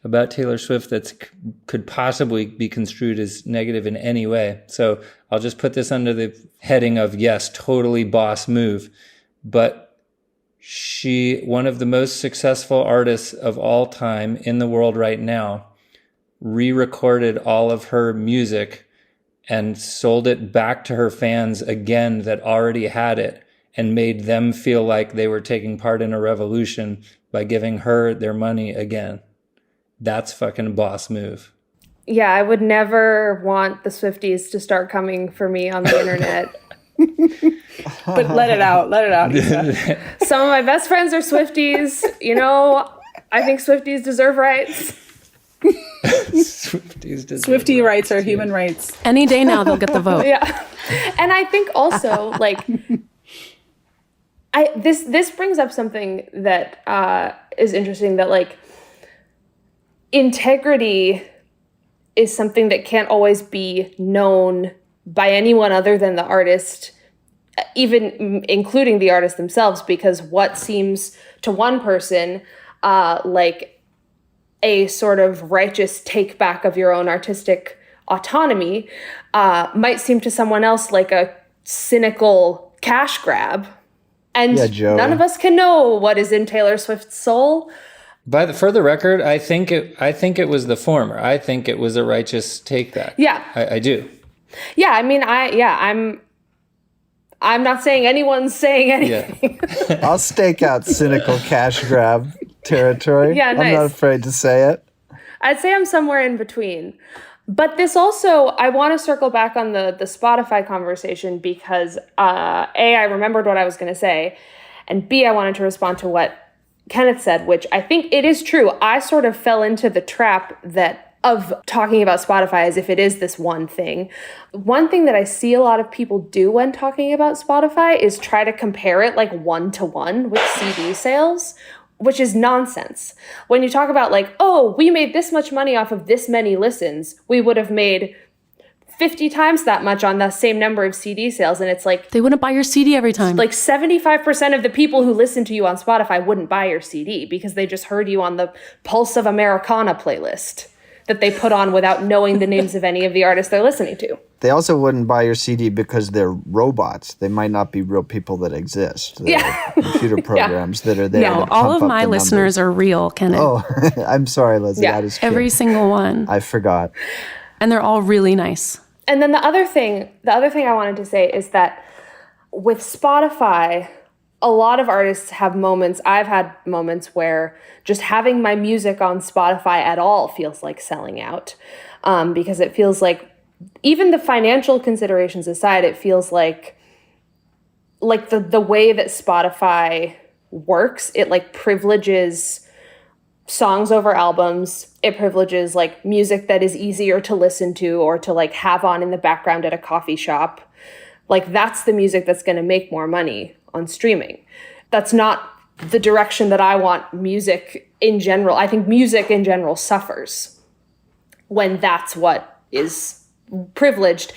about Taylor Swift that could possibly be construed as negative in any way. So I'll just put this under the heading of, yes, totally boss move. But one of the most successful artists of all time in the world right now, re-recorded all of her music and sold it back to her fans again that already had it and made them feel like they were taking part in a revolution by giving her their money again. That's fucking boss move. Yeah, I would never want the Swifties to start coming for me on the internet. But let it out, Lisa. Some of my best friends are Swifties. I think Swifties deserve rights. Swiftie rights are human rights. Any day now they'll get the vote. Yeah. And I think also this brings up something that is interesting, that integrity is something that can't always be known by anyone other than the artist, even including the artist themselves, because what seems to one person like a sort of righteous take back of your own artistic autonomy might seem to someone else like a cynical cash grab. And none of us can know what is in Taylor Swift's soul. For the record, I think it was the former. I think it was a righteous take back. Yeah. I do. Yeah, I mean, I'm not saying anyone's saying anything. Yeah. I'll stake out cynical cash grab territory. Yeah, nice. I'm not afraid to say it. I'd say I'm somewhere in between. But this also, I want to circle back on the Spotify conversation because A, I remembered what I was going to say, and B, I wanted to respond to what Kenneth said, which I think it is true. I sort of fell into the trap of talking about Spotify as if it is this one thing. One thing that I see a lot of people do when talking about Spotify is try to compare it like one-to-one with CD sales, which is nonsense. When you talk about we made this much money off of this many listens, we would have made 50 times that much on the same number of CD sales. And it's like, they wouldn't buy your CD every time. 75% of the people who listen to you on Spotify wouldn't buy your CD because they just heard you on the Pulse of Americana playlist that they put on without knowing the names of any of the artists they're listening to. They also wouldn't buy your CD because they're robots. They might not be real people that exist. They're computer programs that are there. No, all of my listeners are real, Kenneth. Oh, I'm sorry, Leslie. Yeah. I just every single one. I forgot. And they're all really nice. And then the other thing I wanted to say is that with Spotify, a lot of artists have moments. I've had moments where just having my music on Spotify at all feels like selling out, because it feels like, even the financial considerations aside, it feels like the way that Spotify works, it like privileges songs over albums. It privileges like music that is easier to listen to or to like have on in the background at a coffee shop. Like that's the music that's going to make more money on streaming. That's not the direction that I want music in general. I think music in general suffers when that's what is privileged.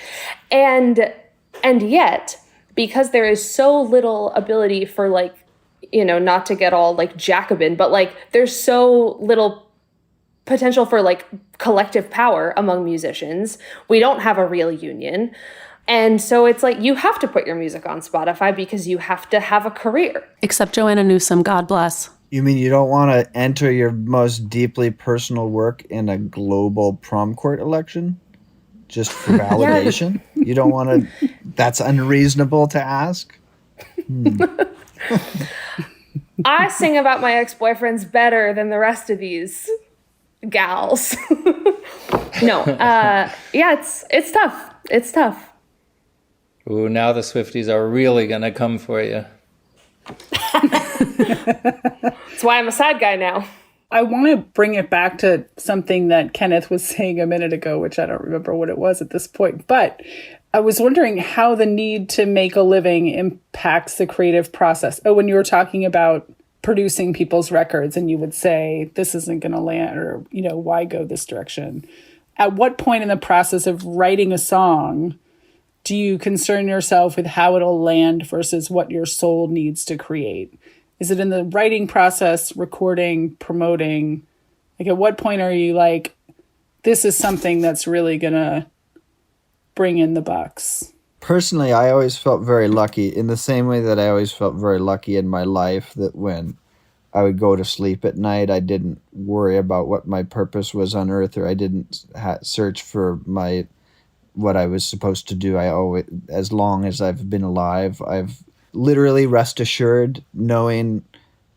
And yet, because there is so little ability for like, you know, not to get all like Jacobin, but like there's so little potential for like collective power among musicians. We don't have a real union. And so it's like you have to put your music on Spotify because you have to have a career. Except Joanna Newsom, God bless. You mean you don't want to enter your most deeply personal work in a global prom court election? Just for validation? You don't want to... That's unreasonable to ask? I sing about my ex-boyfriends better than the rest of these gals. No. Yeah, it's tough. It's tough. Ooh, now the Swifties are really going to come for you. That's why I'm a side guy now. I want to bring it back to something that Kenneth was saying a minute ago, which I don't remember what it was at this point. But I was wondering how the need to make a living impacts the creative process. Oh, when you were talking about producing people's records and you would say, this isn't going to land, or, you know, why go this direction? At what point in the process of writing a song do you concern yourself with how it'll land versus what your soul needs to create? Is it in the writing process, recording, promoting? Like, at what point are you like, this is something that's really going to bring in the bucks? Personally, I always felt very lucky in the same way that I always felt very lucky in my life that when I would go to sleep at night, I didn't worry about what my purpose was on earth, or I didn't search for what I was supposed to do. I always, as long as I've been alive, I've literally rest assured knowing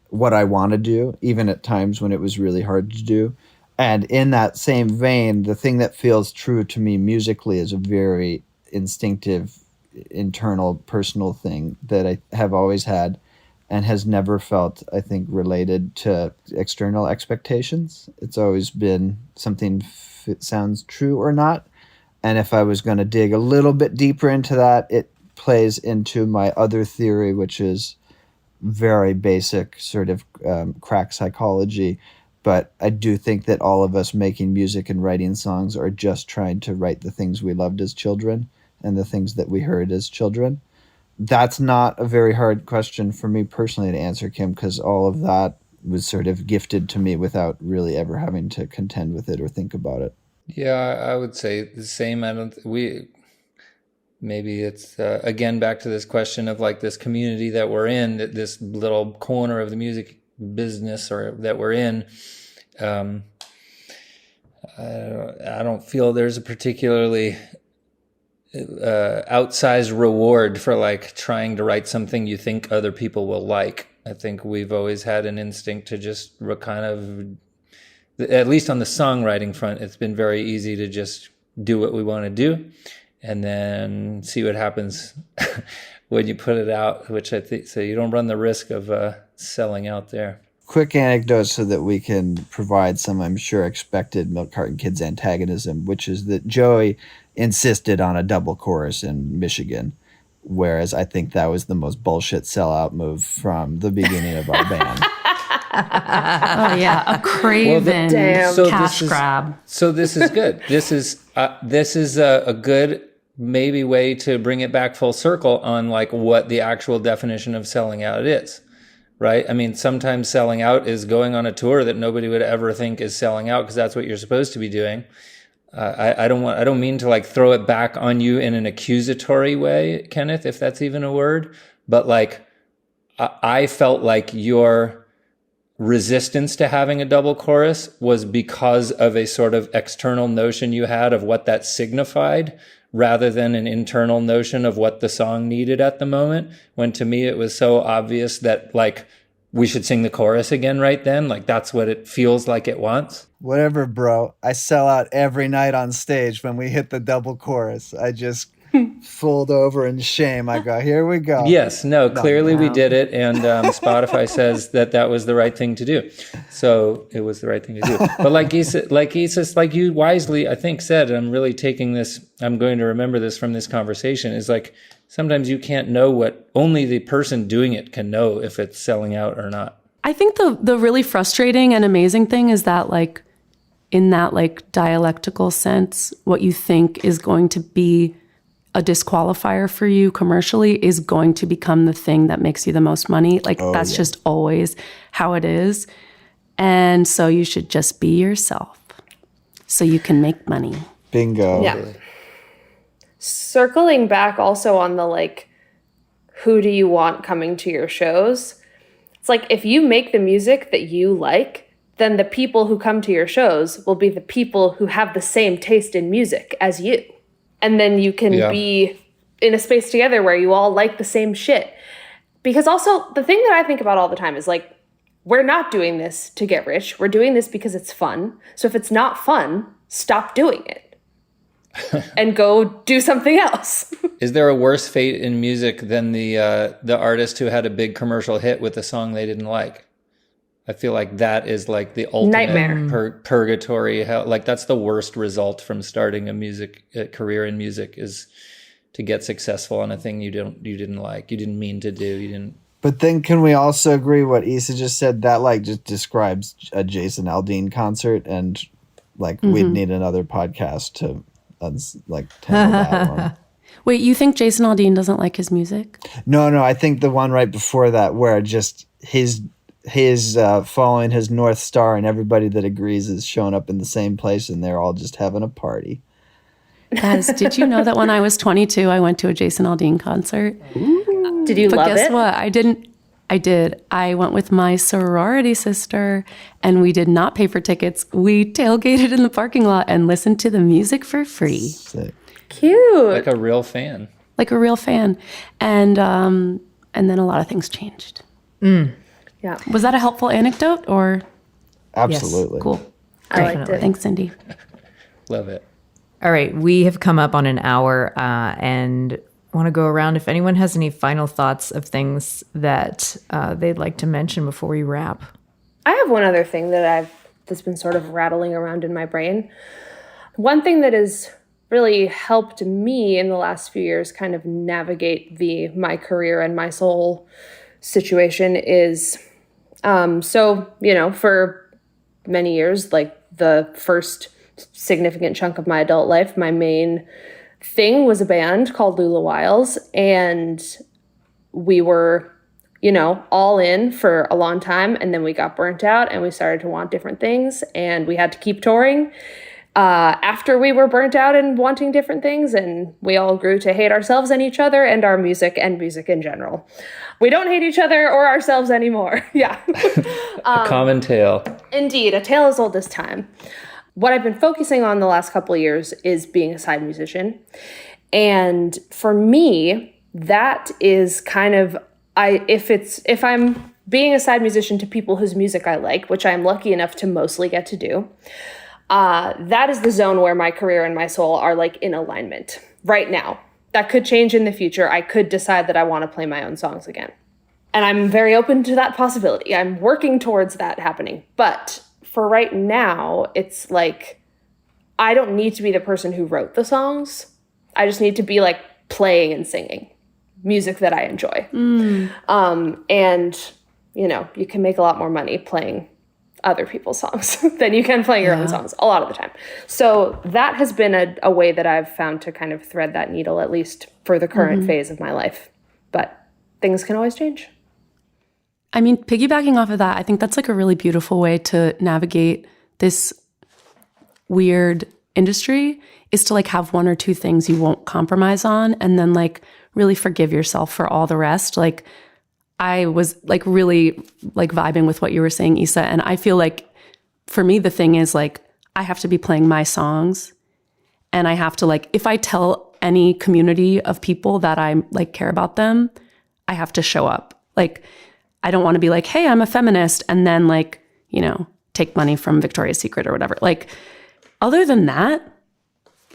what I want to do, even at times when it was really hard to do. And in that same vein, the thing that feels true to me musically is a very instinctive, internal, personal thing that I have always had and has never felt, I think, related to external expectations. It's always been something, if it sounds true or not. And if I was going to dig a little bit deeper into that, it plays into my other theory, which is very basic sort of crack psychology. But I do think that all of us making music and writing songs are just trying to write the things we loved as children and the things that we heard as children. That's not a very hard question for me personally to answer, Kim, because all of that was sort of gifted to me without really ever having to contend with it or think about it. Yeah, I would say the same. Maybe it's, again, back to this question of like this community that we're in, this little corner of the music business or that we're in. I don't feel there's a particularly outsized reward for like trying to write something you think other people will like. I think we've always had an instinct to just kind of, at least on the songwriting front, it's been very easy to just do what we want to do and then see what happens when you put it out, which I think, so you don't run the risk of selling out there. Quick anecdote so that we can provide some, I'm sure, expected Milk Carton Kids antagonism, which is that Joey insisted on a double chorus in Michigan, whereas I think that was the most bullshit sellout move from the beginning of our band. Oh yeah, a craven cash grab. So this is good. This is a good maybe way to bring it back full circle on like what the actual definition of selling out is, right? I mean, sometimes selling out is going on a tour that nobody would ever think is selling out because that's what you're supposed to be doing. I don't mean to like throw it back on you in an accusatory way, Kenneth, if that's even a word, but like I felt like your resistance to having a double chorus was because of a sort of external notion you had of what that signified, rather than an internal notion of what the song needed at the moment, when to me it was so obvious that like we should sing the chorus again right then. Like that's what it feels like it wants. Whatever, bro. I sell out every night on stage when we hit the double chorus. I just fold over in shame. I go, here we go. Yes, no, clearly we did it. And Spotify says that was the right thing to do. So it was the right thing to do. But like you wisely, I think, said, and I'm really taking this, I'm going to remember this from this conversation, is like sometimes you can't know what only the person doing it can know if it's selling out or not. I think the really frustrating and amazing thing is that like in that like dialectical sense, what you think is going to be a disqualifier for you commercially is going to become the thing that makes you the most money. Like that's just always how it is. And so you should just be yourself so you can make money. Bingo. Yeah. Circling back also on the like, who do you want coming to your shows? It's like if you make the music that you like, then the people who come to your shows will be the people who have the same taste in music as you. And then you can be in a space together where you all like the same shit. Because also the thing that I think about all the time is like, we're not doing this to get rich. We're doing this because it's fun. So if it's not fun, stop doing it and go do something else. Is there a worse fate in music than the artist who had a big commercial hit with a song they didn't like? I feel like that is like the ultimate nightmare. Purgatory hell. Like that's the worst result from starting a career in music, is to get successful on a thing you didn't like, you didn't mean to do, you didn't. But then can we also agree what Issa just said? That like just describes a Jason Aldean concert, and like we'd need another podcast to like tackle that one. Wait, you think Jason Aldean doesn't like his music? No, I think the one right before that where just his following his North Star and everybody that agrees is showing up in the same place and they're all just having a party. Guys, did you know that when I was 22, I went to a Jason Aldean concert? Ooh. Did you love it? But guess what? I didn't. I did. I went with my sorority sister and we did not pay for tickets. We tailgated in the parking lot and listened to the music for free. Sick. Cute. Like a real fan. Like a real fan. And then a lot of things changed. Yeah. Was that a helpful anecdote or? Absolutely. Cool. I liked it. Thanks, Cindy. Love it. All right, we have come up on an hour and want to go around if anyone has any final thoughts of things that they'd like to mention before we wrap. I have one other thing that's been sort of rattling around in my brain. One thing that has really helped me in the last few years kind of navigate my career and my soul situation is, for many years, like the first significant chunk of my adult life, my main thing was a band called Lula Wiles, and we were, all in for a long time, and then we got burnt out and we started to want different things, and we had to keep touring after we were burnt out and wanting different things, and we all grew to hate ourselves and each other and our music and music in general. We don't hate each other or ourselves anymore. Yeah. A common tale. Indeed, a tale as old as time. What I've been focusing on the last couple of years is being a side musician. And for me, that is kind of, if I'm being a side musician to people whose music I like, which I'm lucky enough to mostly get to do, that is the zone where my career and my soul are like in alignment right now. That could change in the future. I could decide that I want to play my own songs again. And I'm very open to that possibility. I'm working towards that happening. But for right now, it's like, I don't need to be the person who wrote the songs. I just need to be like playing and singing music that I enjoy. And, you can make a lot more money playing other people's songs than you can playing your own songs a lot of the time. So that has been a way that I've found to kind of thread that needle, at least for the current phase of my life. But things can always change. I mean, piggybacking off of that, I think that's like a really beautiful way to navigate this weird industry, is to like have one or two things you won't compromise on and then like really forgive yourself for all the rest. Like I was like really like vibing with what you were saying, Issa. And I feel like for me, the thing is like, I have to be playing my songs, and I have to like, if I tell any community of people that I like care about them, I have to show up. Like, I don't want to be like, hey, I'm a feminist, and then like, you know, take money from Victoria's Secret or whatever. Like, other than that,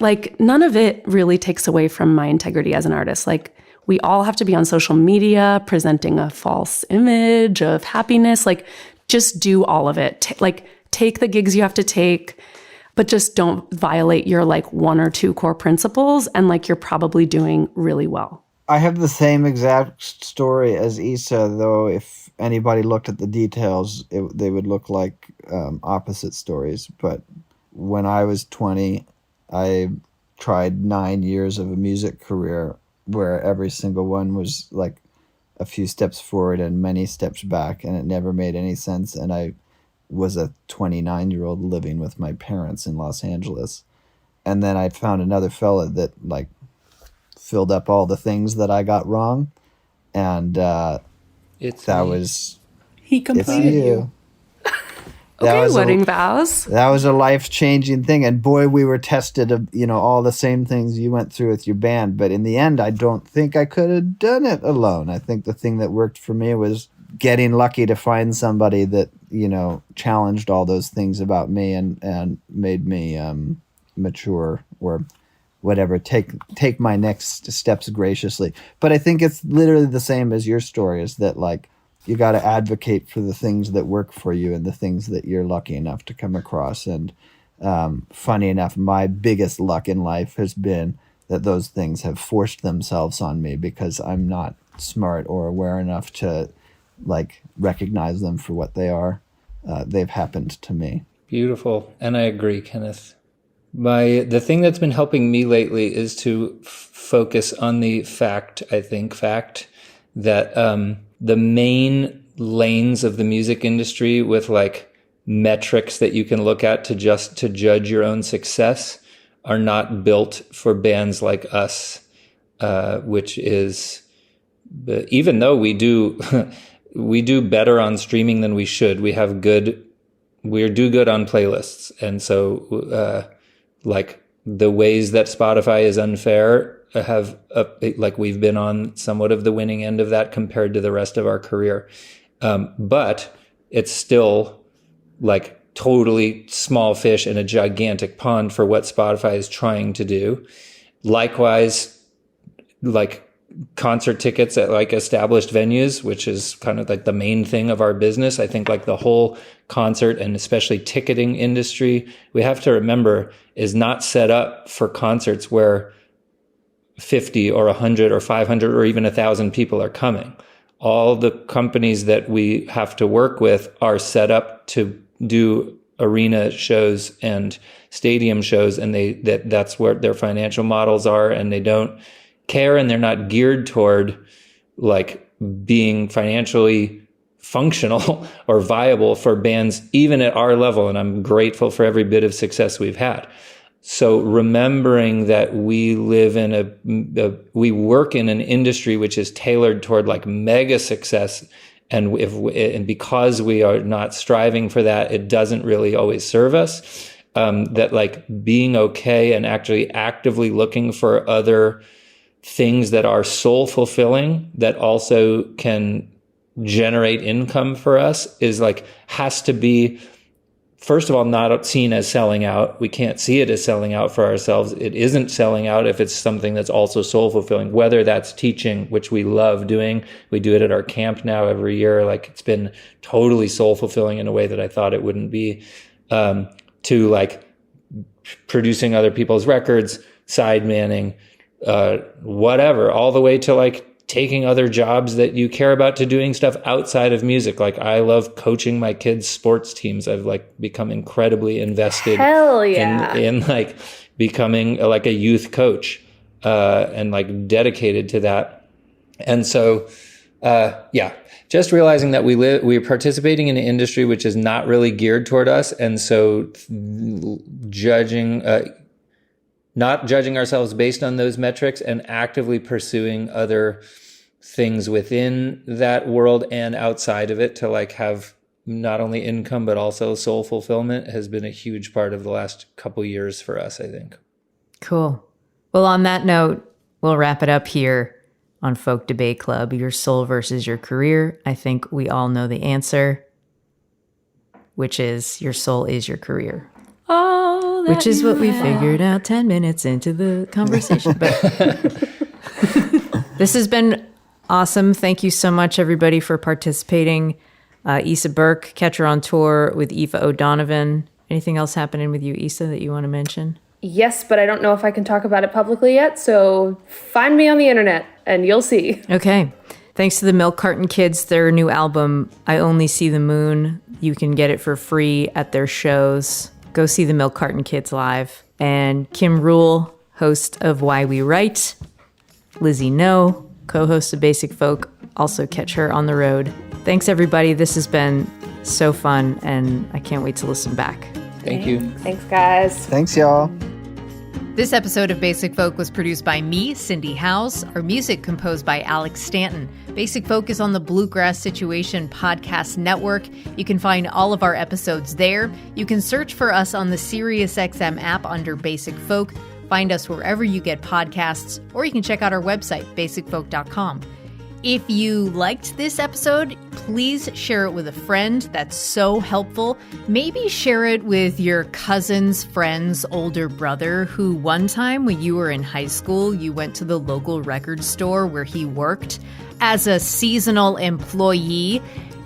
like none of it really takes away from my integrity as an artist. Like, we all have to be on social media presenting a false image of happiness. Like, just do all of it. Take the gigs you have to take, but just don't violate your like one or two core principles, and like you're probably doing really well. I have the same exact story as Issa, though if anybody looked at the details, they would look like opposite stories. But when I was 20, I tried 9 years of a music career where every single one was like a few steps forward and many steps back, and it never made any sense. And I was a 29-year-old living with my parents in Los Angeles. And then I found another fella that like filled up all the things that I got wrong. And He it's completed you. Okay, wedding vows. That was a life-changing thing. And boy, we were tested of, all the same things you went through with your band. But in the end, I don't think I could have done it alone. I think the thing that worked for me was getting lucky to find somebody that, challenged all those things about me and made me mature or whatever, take my next steps graciously. But I think it's literally the same as your story, is that like, you got to advocate for the things that work for you and the things that you're lucky enough to come across. And funny enough, my biggest luck in life has been that those things have forced themselves on me because I'm not smart or aware enough to like recognize them for what they are. They've happened to me. Beautiful. And I agree, Kenneth. The thing that's been helping me lately is to focus on the fact that the main lanes of the music industry with like metrics that you can look at to judge your own success are not built for bands like us, which is, even though we do we do better on streaming than we should. We do good on playlists. And so like the ways that Spotify is unfair we've been on somewhat of the winning end of that compared to the rest of our career. But it's still like totally small fish in a gigantic pond for what Spotify is trying to do. Likewise, like concert tickets at like established venues, which is kind of like the main thing of our business. I think like the whole concert and especially ticketing industry, we have to remember, is not set up for concerts where 50 or 100 or 500 or even 1,000 people are coming. All the companies that we have to work with are set up to do arena shows and stadium shows, and that's where their financial models are, and they don't care, and they're not geared toward like being financially functional or viable for bands even at our level. And I'm grateful for every bit of success we've had. So remembering that we live in we work in an industry which is tailored toward like mega success. And because we are not striving for that, it doesn't really always serve us. That like being okay and actually actively looking for other things that are soul fulfilling that also can generate income for us has to be, first of all, not seen as selling out. We can't see it as selling out for ourselves. It isn't selling out if it's something that's also soul fulfilling, whether that's teaching, which we love doing. We do it at our camp now every year. Like it's been totally soul fulfilling in a way that I thought it wouldn't be, to like producing other people's records, side manning, whatever, all the way to like taking other jobs that you care about to doing stuff outside of music. Like I love coaching my kids' sports teams. I've like become incredibly invested in like becoming like a youth coach, and like dedicated to that. And so, just realizing that we're participating in an industry which is not really geared toward us. And so not judging ourselves based on those metrics and actively pursuing other things within that world and outside of it to like have not only income but also soul fulfillment has been a huge part of the last couple years for us, I think. Cool. Well, on that note, we'll wrap it up here on Folk Debate Club, your soul versus your career. I think we all know the answer, which is your soul is your career. Oh, which is what we figured out 10 minutes into the conversation. But this has been awesome. Thank you so much, everybody, for participating. Issa Burke, catch her on tour with Aoife O'Donovan. Anything else happening with you, Issa, that you want to mention? Yes, but I don't know if I can talk about it publicly yet, so find me on the internet and you'll see. Okay. Thanks to the Milk Carton Kids, their new album, I Only See the Moon. You can get it for free at their shows. Go see the Milk Carton Kids live. And Kim Rule, host of Why We Write. Lizzie No, co-host of Basic Folk. Also catch her on the road. Thanks, everybody. This has been so fun, and I can't wait to listen back. Thank you. Thanks, guys. Thanks, y'all. This episode of Basic Folk was produced by me, Cindy Howes. Our music composed by Alex Stanton. Basic Folk is on the Bluegrass Situation Podcast Network. You can find all of our episodes there. You can search for us on the SiriusXM app under Basic Folk. Find us wherever you get podcasts, or you can check out our website, basicfolk.com. If you liked this episode, please share it with a friend. That's so helpful. Maybe share it with your cousin's friend's older brother who one time when you were in high school, you went to the local record store where he worked as a seasonal employee.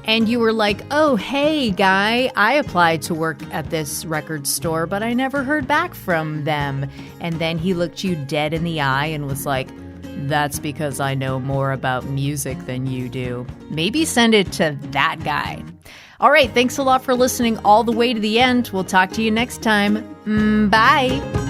And you were like, oh, hey, guy, I applied to work at this record store, but I never heard back from them. And then he looked you dead in the eye and was like, that's because I know more about music than you do. Maybe send it to that guy. All right, thanks a lot for listening all the way to the end. We'll talk to you next time. Bye.